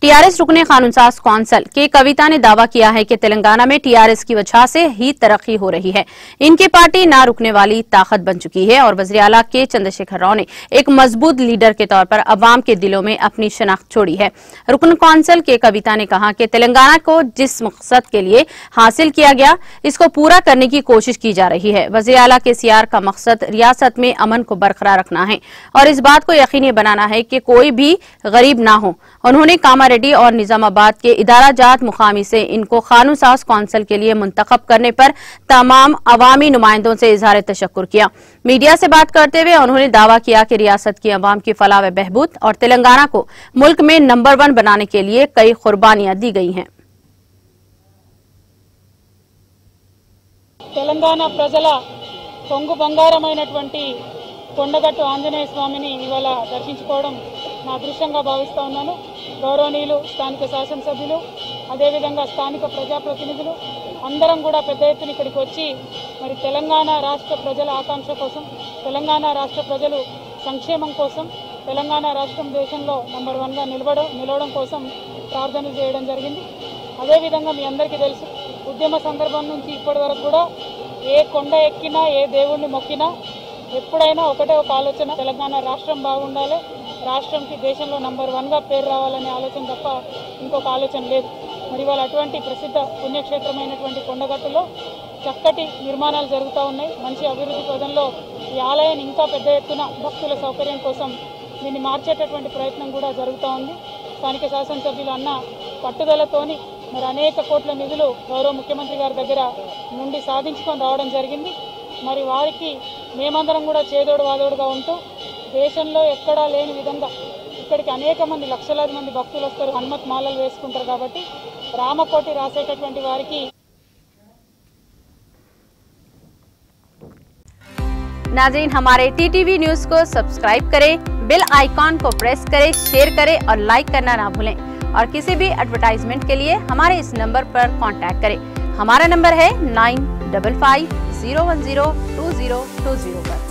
TRS रुकने कानूनसाज council के कविता ने दावा किया है कि तेलंगाना में टीआरएस की वजह से ही तरक्की हो रही है। इनकी पार्टी ना रुकने वाली ताकत बन चुकी है और वज़ीर आला के चंद्रशेखर राव ने एक मजबूत लीडर के तौर पर अवाम के दिलों में अपनी शनाख्त छोड़ी है। रुकन कौंसिल के कविता ने कहा कि तेलंगाना को जिस मकसद के लिए हासिल किया गया, इसको पूरा करने की कोशिश की जा रही है। वज़ीर आला के सीआर का मकसद रियासत में अमन को बरकरार रखना है और इस बात को यकीनी बनाना है कि कोई भी गरीब ना हो। उन्होंने कामारेड्डी और निजामाबाद के इदारा जात मुकामी से इनको कानून साज कौंसिल के लिए मुंतखब करने पर तमाम अवामी नुमाइंदों से इजहार तशक्कुर किया। मीडिया से बात करते हुए उन्होंने दावा किया कि रियासत की अवाम की फलाह व बहबूद और तेलंगाना को मुल्क में नंबर 1 बनाने के लिए कई कुर्बानियां दी गई हैं। తెలంగాణ ప్రజల పొంగు బంగారమైనటువంటి కొండగట్టు ఆంజనేయ స్వామిని ఇవాళ దర్శించుకోవడం నా అదృష్టంగా భావిస్తా ఉన్నాను। గౌరవనీయులు స్థానిక శాసనసభ్యులు అదేవిధంగా స్థానిక ప్రజాప్రతినిధులు అందరం కూడా పెద్ద ఎత్తున ఇక్కడికి వచ్చి మరి తెలంగాణ రాష్ట్ర ప్రజల ఆకాంక్ష కోసం, తెలంగాణ రాష్ట్ర ప్రజలు సంక్షేమం కోసం, తెలంగాణ రాష్ట్రం దేశంలో నంబర్ 1గా నిలవడం కోసం ప్రార్థనలు చేయడం జరిగింది। అదేవిధంగా మీ అందరికీ తెలుసు, ఉద్యమ సందర్భం నుంచి ఇప్పటి వరకు కూడా ఏ కొండ ఎక్కినా, ఏ దేవుణ్ణి మొక్కినా ఎప్పుడైనా ఒకటే ఒక ఆలోచన, తెలంగాణ రాష్ట్రం బాగుండాలి, రాష్ట్రంకి దేశంలో నంబర్ 1గా పేరు రావాలనే ఆలోచన తప్ప ఇంకొక ఆలోచన లేదు। మరి వాళ్ళ అటువంటి ప్రసిద్ధ పుణ్యక్షేత్రమైనటువంటి కొండగట్టులో చక్కటి నిర్మాణాలు జరుగుతూ ఉన్నాయి। మంచి అభివృద్ధి పదంలో ఈ ఆలయాన్ని ఇంకా పెద్ద ఎత్తున భక్తుల సౌకర్యం కోసం దీన్ని మార్చేటటువంటి ప్రయత్నం కూడా జరుగుతూ ఉంది। స్థానిక శాసనసభ్యులు అన్న పట్టుదలతోని మరి అనేక కోట్ల నిధులు గౌరవ ముఖ్యమంత్రి గారి దగ్గర నుండి సాధించుకొని రావడం జరిగింది। మరి వారికి మేమందరం కూడా చేదోడు వాదోడుగా ఉంటూ దేశంలో ఎక్కడా లేని విధంగా ఇక్కడికి అనేక మంది, లక్షలాది మంది భక్తులు వస్తారు, హనుమత్ మాలలు వేసుకుంటారు కాబట్టి రామకోటి రాసేటటువంటి వారికి नाज़रीन, हमारे टीटीवी न्यूज को सब्सक्राइब करें, बेल आइकॉन को प्रेस करें, शेयर करें और लाइक करना ना भूलें। और किसी भी एडवर्टाइजमेंट के लिए हमारे इस नंबर पर कांटेक्ट करें। हमारा नंबर है 9550102020 पर।